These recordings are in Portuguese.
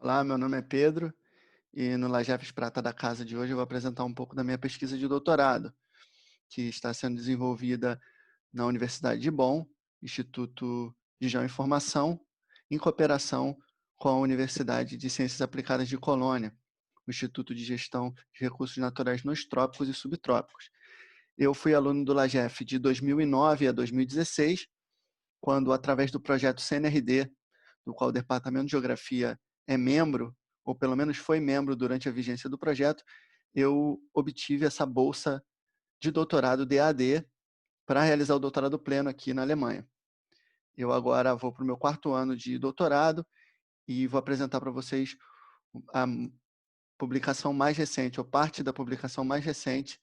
Olá, meu nome é Pedro e no Lajefes Prata da Casa de hoje eu vou apresentar um pouco da minha pesquisa de doutorado, que está sendo desenvolvida na Universidade de Bonn, Instituto de Geoinformação, em cooperação com a Universidade de Ciências Aplicadas de Colônia, o Instituto de Gestão de Recursos Naturais nos Trópicos e Subtrópicos. Eu fui aluno do LAGEF de 2009 a 2016, quando, através do projeto CNRD, do qual o Departamento de Geografia é membro, ou pelo menos foi membro durante a vigência do projeto, eu obtive essa bolsa de doutorado DAD para realizar o doutorado pleno aqui na Alemanha. Eu agora vou para o meu 4º ano de doutorado e vou apresentar para vocês a publicação mais recente, ou parte da publicação mais recente,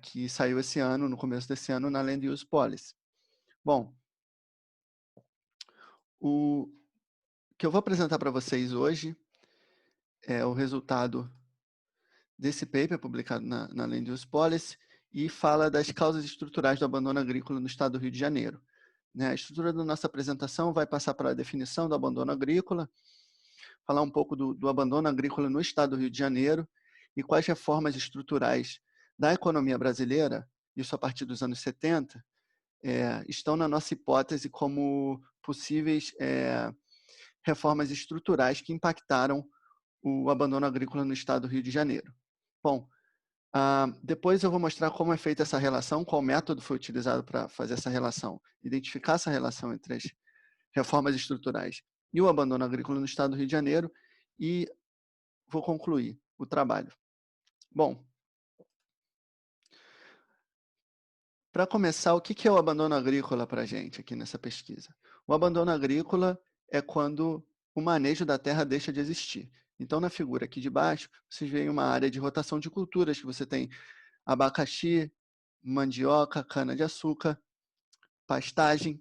que saiu esse ano, no começo desse ano, na Land Use Policy. Bom, o que eu vou apresentar para vocês hoje é o resultado desse paper publicado na Land Use Policy e fala das causas estruturais do abandono agrícola no estado do Rio de Janeiro. A estrutura da nossa apresentação vai passar pela definição do abandono agrícola, falar um pouco do abandono agrícola no estado do Rio de Janeiro e quais reformas estruturais da economia brasileira, isso a partir dos anos 70, estão na nossa hipótese como possíveis reformas estruturais que impactaram o abandono agrícola no estado do Rio de Janeiro. Bom, depois eu vou mostrar como é feita essa relação, qual método foi utilizado para fazer essa relação, identificar essa relação entre as reformas estruturais e o abandono agrícola no estado do Rio de Janeiro e vou concluir o trabalho. Bom, para começar, o que é o abandono agrícola para a gente aqui nessa pesquisa? O abandono agrícola é quando o manejo da terra deixa de existir. Então, na figura aqui de baixo, vocês veem uma área de rotação de culturas, que você tem abacaxi, mandioca, cana-de-açúcar, pastagem.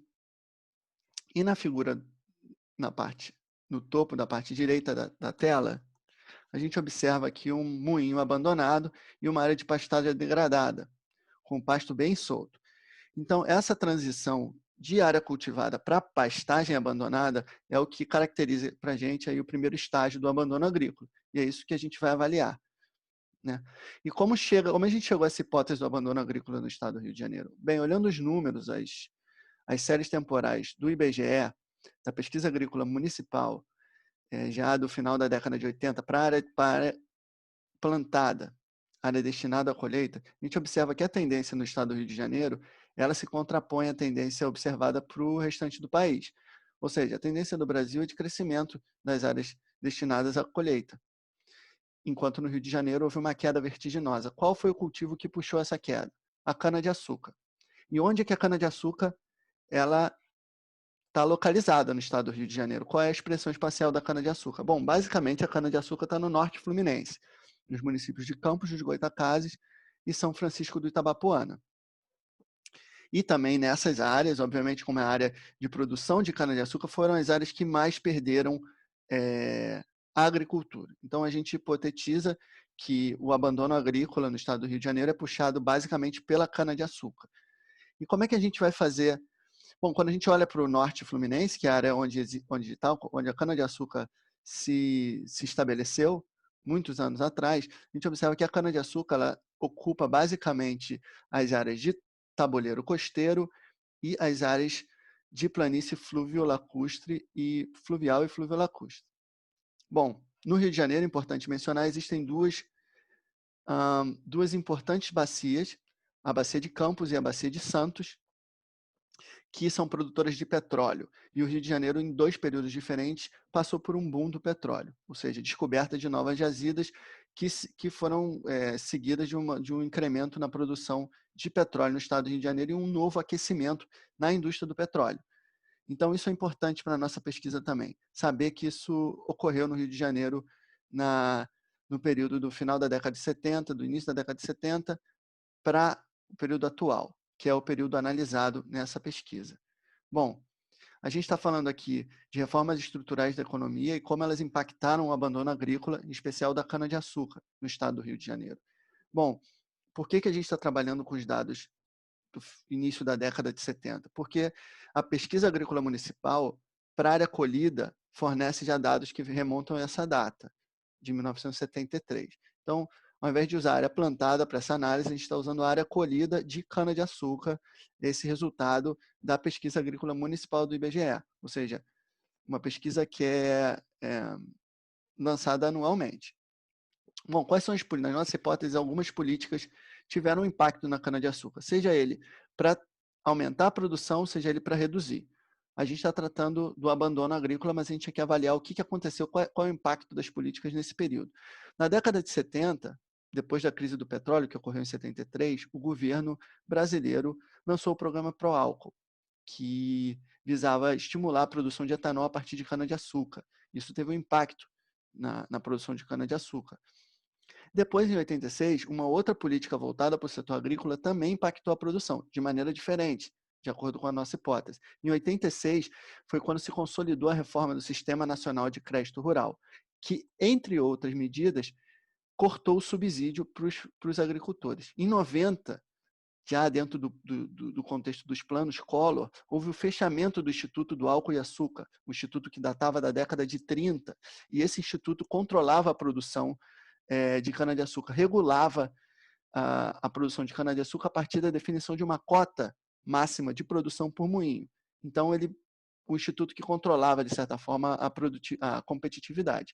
E na figura, no topo da parte direita da tela, a gente observa aqui um moinho abandonado e uma área de pastagem degradada, com pasto bem solto. Então, essa transição de área cultivada para pastagem abandonada é o que caracteriza para a gente aí o primeiro estágio do abandono agrícola. E é isso que a gente vai avaliar. Né? E como a gente chegou a essa hipótese do abandono agrícola no estado do Rio de Janeiro? Bem, olhando os números, as séries temporais do IBGE, da Pesquisa Agrícola Municipal, já do final da década de 80, para a área plantada, área destinada à colheita, a gente observa que a tendência no estado do Rio de Janeiro, ela se contrapõe à tendência observada para o restante do país. Ou seja, a tendência do Brasil é de crescimento das áreas destinadas à colheita, enquanto no Rio de Janeiro houve uma queda vertiginosa. Qual foi o cultivo que puxou essa queda? A cana-de-açúcar. E onde é que a cana-de-açúcar ela está localizada no estado do Rio de Janeiro? Qual é a expressão espacial da cana-de-açúcar? Bom, basicamente a cana-de-açúcar está no norte fluminense, nos municípios de Campos dos Goytacazes e São Francisco do Itabapoana. E também nessas áreas, obviamente, como é a área de produção de cana-de-açúcar, foram as áreas que mais perderam a agricultura. Então, a gente hipotetiza que o abandono agrícola no estado do Rio de Janeiro é puxado basicamente pela cana-de-açúcar. E como é que a gente vai fazer? Bom, quando a gente olha para o norte fluminense, que é a área onde a cana-de-açúcar se estabeleceu, muitos anos atrás, a gente observa que a cana-de-açúcar ocupa basicamente as áreas de tabuleiro costeiro e as áreas de planície fluvio-lacustre e fluvial e fluvio-lacustre. Bom, no Rio de Janeiro, é importante mencionar, existem duas importantes bacias, a Bacia de Campos e a Bacia de Santos, que são produtoras de petróleo. E o Rio de Janeiro, em 2 períodos diferentes, passou por um boom do petróleo, ou seja, descoberta de novas jazidas que foram seguidas de um incremento na produção de petróleo no estado do Rio de Janeiro e um novo aquecimento na indústria do petróleo. Então, isso é importante para a nossa pesquisa também, saber que isso ocorreu no Rio de Janeiro no período do final da década de 70, do início da década de 70, para o período atual, que é o período analisado nessa pesquisa. Bom, a gente está falando aqui de reformas estruturais da economia e como elas impactaram o abandono agrícola, em especial da cana-de-açúcar, no estado do Rio de Janeiro. Bom, por que a gente está trabalhando com os dados do início da década de 70? Porque a pesquisa agrícola municipal, para a área colhida, fornece já dados que remontam a essa data, de 1973. Então, ao invés de usar a área plantada para essa análise, a gente está usando a área colhida de cana-de-açúcar, esse resultado da pesquisa agrícola municipal do IBGE, ou seja, uma pesquisa que é lançada anualmente. Bom, quais são nas nossas hipóteses, algumas políticas tiveram impacto na cana-de-açúcar, seja ele para aumentar a produção, seja ele para reduzir. A gente está tratando do abandono agrícola, mas a gente quer avaliar o que aconteceu, qual é o impacto das políticas nesse período. Na década de 70, depois da crise do petróleo, que ocorreu em 73, o governo brasileiro lançou o programa Proálcool, que visava estimular a produção de etanol a partir de cana-de-açúcar. Isso teve um impacto na produção de cana-de-açúcar. Depois, em 86, uma outra política voltada para o setor agrícola também impactou a produção, de maneira diferente, de acordo com a nossa hipótese. Em 86, foi quando se consolidou a reforma do Sistema Nacional de Crédito Rural, que, entre outras medidas, cortou o subsídio para os agricultores. Em 90, já dentro do contexto dos planos Collor, houve o fechamento do Instituto do Álcool e Açúcar, um instituto que datava da década de 30, e esse instituto controlava a produção de cana-de-açúcar, regulava a produção de cana-de-açúcar a partir da definição de uma cota máxima de produção por moinho. Então, o instituto que controlava, de certa forma, a competitividade.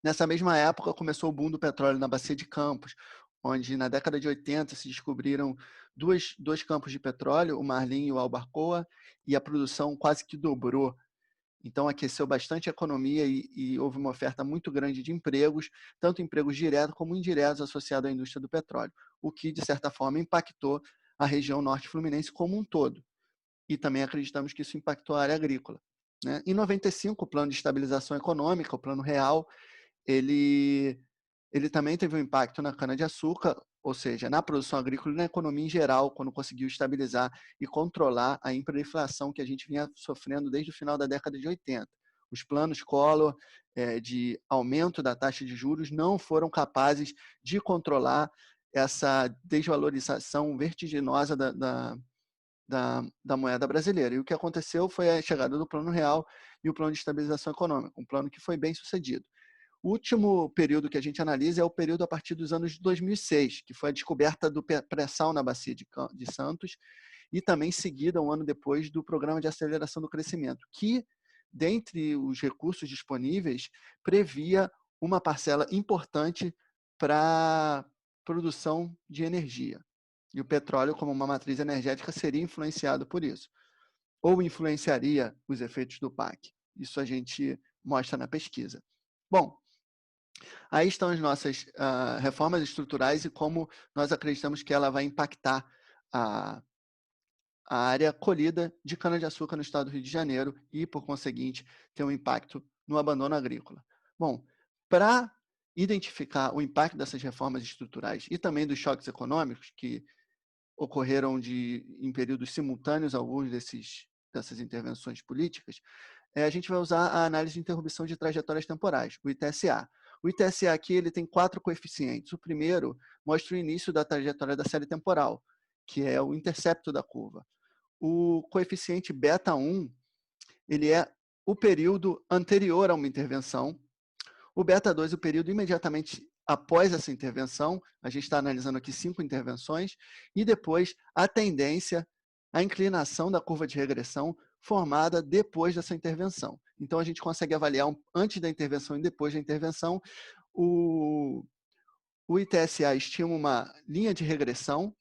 Nessa mesma época, começou o boom do petróleo na Bacia de Campos, onde na década de 80 se descobriram dois campos de petróleo, o Marlim e o Albarcoa, e a produção quase que dobrou. Então, aqueceu bastante a economia e houve uma oferta muito grande de empregos, tanto empregos diretos como indiretos associados à indústria do petróleo, o que, de certa forma, impactou a região norte fluminense como um todo. E também acreditamos que isso impactou a área agrícola, né? Em 95, o Plano de Estabilização Econômica, o Plano Real, ele também teve um impacto na cana-de-açúcar, ou seja, na produção agrícola e na economia em geral, quando conseguiu estabilizar e controlar a hiperinflação que a gente vinha sofrendo desde o final da década de 80. Os planos Collor de aumento da taxa de juros não foram capazes de controlar essa desvalorização vertiginosa da moeda brasileira. E o que aconteceu foi a chegada do Plano Real e o Plano de Estabilização Econômica, um plano que foi bem sucedido. O último período que a gente analisa é o período a partir dos anos de 2006, que foi a descoberta do pré-sal na Bacia de Santos, e também seguida, um ano depois, do Programa de Aceleração do Crescimento, que, dentre os recursos disponíveis, previa uma parcela importante para produção de energia. E o petróleo, como uma matriz energética, seria influenciado por isso, ou influenciaria os efeitos do PAC. Isso a gente mostra na pesquisa. Bom, aí estão as nossas reformas estruturais e como nós acreditamos que ela vai impactar a área colhida de cana-de-açúcar no estado do Rio de Janeiro e, por conseguinte, ter um impacto no abandono agrícola. Bom, para identificar o impacto dessas reformas estruturais e também dos choques econômicos que ocorreram em períodos simultâneos, alguns dessas intervenções políticas, a gente vai usar a análise de interrupção de trajetórias temporais, o ITSA. O ITSA aqui ele tem 4 coeficientes. O primeiro mostra o início da trajetória da série temporal, que é o intercepto da curva. O coeficiente beta 1, ele é o período anterior a uma intervenção. O beta 2 é o período imediatamente após essa intervenção. A gente está analisando aqui 5 intervenções. E depois a tendência, a inclinação da curva de regressão formada depois dessa intervenção. Então, a gente consegue avaliar antes da intervenção e depois da intervenção. O ITSA estima uma linha de regressão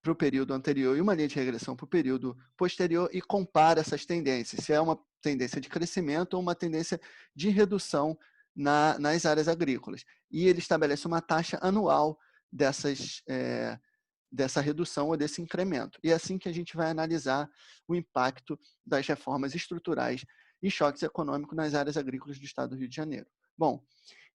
para o período anterior e uma linha de regressão para o período posterior e compara essas tendências, se é uma tendência de crescimento ou uma tendência de redução nas áreas agrícolas. E ele estabelece uma taxa anual dessa redução ou desse incremento. E é assim que a gente vai analisar o impacto das reformas estruturais e choques econômicos nas áreas agrícolas do estado do Rio de Janeiro. Bom,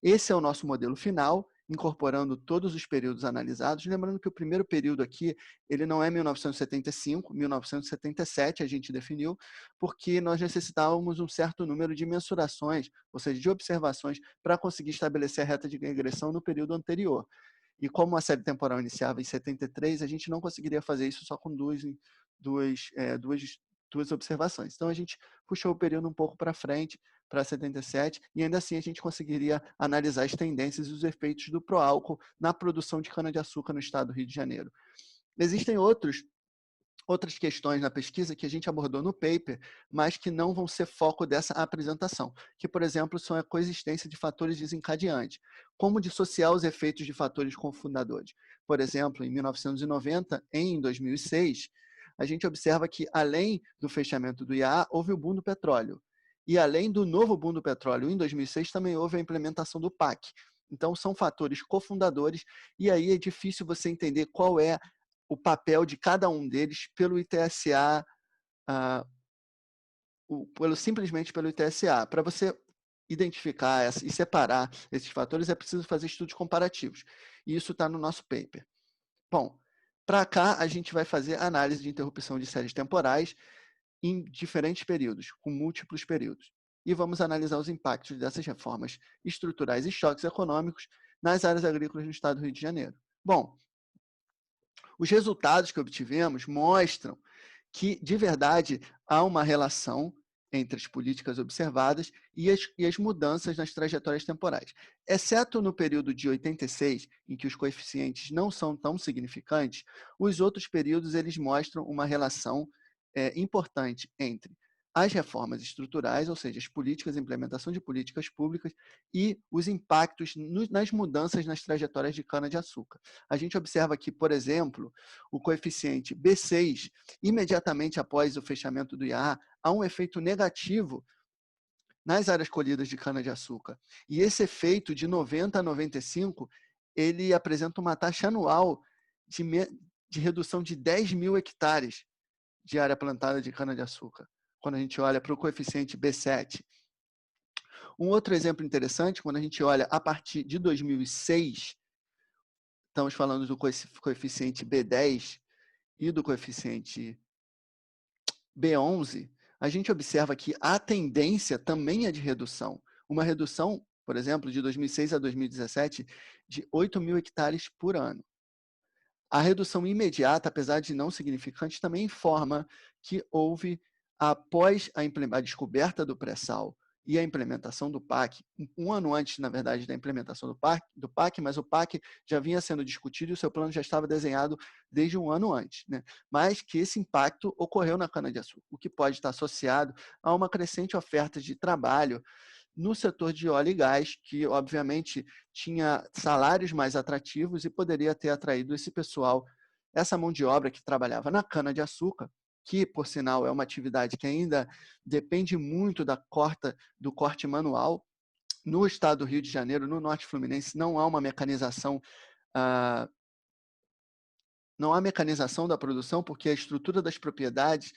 esse é o nosso modelo final, incorporando todos os períodos analisados. Lembrando que o primeiro período aqui, ele não é 1975, 1977 a gente definiu, porque nós necessitávamos um certo número de mensurações, ou seja, de observações, para conseguir estabelecer a reta de regressão no período anterior. E como a série temporal iniciava em 73, a gente não conseguiria fazer isso só com duas duas observações. Então, a gente puxou o período um pouco para frente, para 77, e ainda assim a gente conseguiria analisar as tendências e os efeitos do proálcool na produção de cana-de-açúcar no estado do Rio de Janeiro. Existem outras questões na pesquisa que a gente abordou no paper, mas que não vão ser foco dessa apresentação, que, por exemplo, são a coexistência de fatores desencadeantes, como dissociar os efeitos de fatores confundadores. Por exemplo, em 1990, em 2006, a gente observa que, além do fechamento do IAA, houve o boom do petróleo. E, além do novo boom do petróleo, em 2006 também houve a implementação do PAC. Então, são fatores cofundadores, e aí é difícil você entender qual é o papel de cada um deles pelo ITSA, simplesmente pelo ITSA. Para você identificar e separar esses fatores, é preciso fazer estudos comparativos. E isso está no nosso paper. Bom, para cá a gente vai fazer análise de interrupção de séries temporais em diferentes períodos, com múltiplos períodos. E vamos analisar os impactos dessas reformas estruturais e choques econômicos nas áreas agrícolas no estado do Rio de Janeiro. Bom, os resultados que obtivemos mostram que, de verdade, há uma relação entre as políticas observadas e as mudanças nas trajetórias temporais. Exceto no período de 86, em que os coeficientes não são tão significantes, os outros períodos eles mostram uma relação importante entre as reformas estruturais, ou seja, as políticas, a implementação de políticas públicas e os impactos nas mudanças nas trajetórias de cana-de-açúcar. A gente observa aqui, por exemplo, o coeficiente B6, imediatamente após o fechamento do IAA, há um efeito negativo nas áreas colhidas de cana-de-açúcar. E esse efeito, de 90 a 95, ele apresenta uma taxa anual de redução de 10 mil hectares de área plantada de cana-de-açúcar, quando a gente olha para o coeficiente B7. Um outro exemplo interessante, quando a gente olha a partir de 2006, estamos falando do coeficiente B10 e do coeficiente B11, a gente observa que a tendência também é de redução. Uma redução, por exemplo, de 2006 a 2017, de 8 mil hectares por ano. A redução imediata, apesar de não significante, também informa que houve, após a descoberta do pré-sal e a implementação do PAC, um ano antes, na verdade, da implementação do PAC, mas o PAC já vinha sendo discutido e o seu plano já estava desenhado desde um ano antes, né? Mas que esse impacto ocorreu na cana-de-açúcar, o que pode estar associado a uma crescente oferta de trabalho no setor de óleo e gás, que obviamente tinha salários mais atrativos e poderia ter atraído esse pessoal, essa mão de obra que trabalhava na cana-de-açúcar, que, por sinal, é uma atividade que ainda depende muito do corte manual. No estado do Rio de Janeiro, no Norte Fluminense, não há uma mecanização, não há mecanização da produção, porque a estrutura das propriedades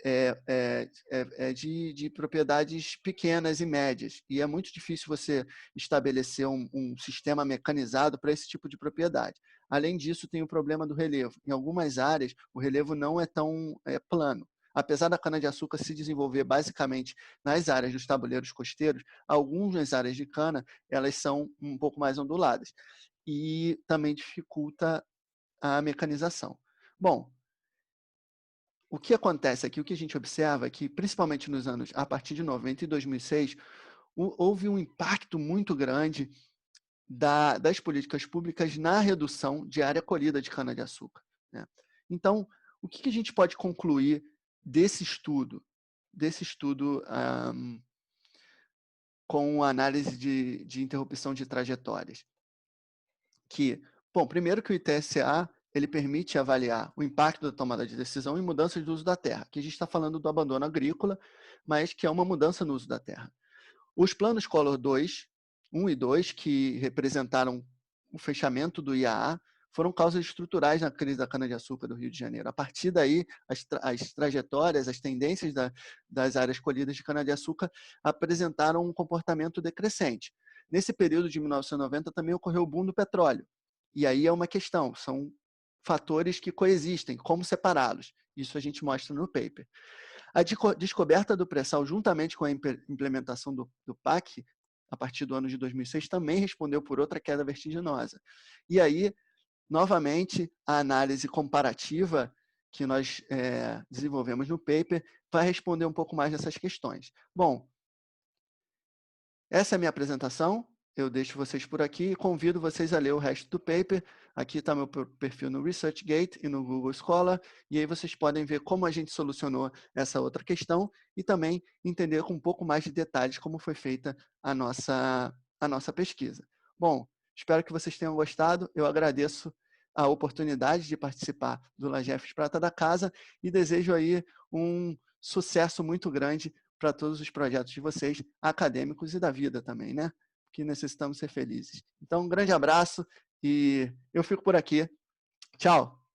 é de propriedades pequenas e médias, e é muito difícil você estabelecer um sistema mecanizado para esse tipo de propriedade. Além disso, tem o problema do relevo. Em algumas áreas, o relevo não é tão plano. Apesar da cana-de-açúcar se desenvolver basicamente nas áreas dos tabuleiros costeiros, algumas áreas de cana elas são um pouco mais onduladas, e também dificulta a mecanização. Bom, o que acontece aqui, o que a gente observa é que, principalmente nos anos a partir de 90 e 2006, houve um impacto muito grande das políticas públicas na redução de área colhida de cana-de-açúcar, né? Então, o que a gente pode concluir desse estudo com análise de interrupção de trajetórias? Que, bom, primeiro que o ITSA ele permite avaliar o impacto da tomada de decisão e mudanças do uso da terra, que a gente está falando do abandono agrícola, mas que é uma mudança no uso da terra. Os planos Collor 2, 1 e 2, que representaram o fechamento do IAA, foram causas estruturais na crise da cana-de-açúcar do Rio de Janeiro. A partir daí, as trajetórias, as tendências das áreas colhidas de cana-de-açúcar apresentaram um comportamento decrescente. Nesse período de 1990 também ocorreu o boom do petróleo. E aí é uma questão, são fatores que coexistem, como separá-los? Isso a gente mostra no paper. A descoberta do pré-sal, juntamente com a implementação do PAC, a partir do ano de 2006, também respondeu por outra queda vertiginosa. E aí, novamente, a análise comparativa que nós desenvolvemos no paper vai responder um pouco mais dessas questões. Bom, essa é a minha apresentação. Eu deixo vocês por aqui e convido vocês a ler o resto do paper. Aqui está meu perfil no ResearchGate e no Google Scholar, e aí vocês podem ver como a gente solucionou essa outra questão e também entender com um pouco mais de detalhes como foi feita a nossa pesquisa. Bom, espero que vocês tenham gostado. Eu agradeço a oportunidade de participar do LAGEFS Prata da Casa e desejo aí um sucesso muito grande para todos os projetos de vocês, acadêmicos e da vida também, né? Que necessitamos ser felizes. Então, um grande abraço e eu fico por aqui. Tchau!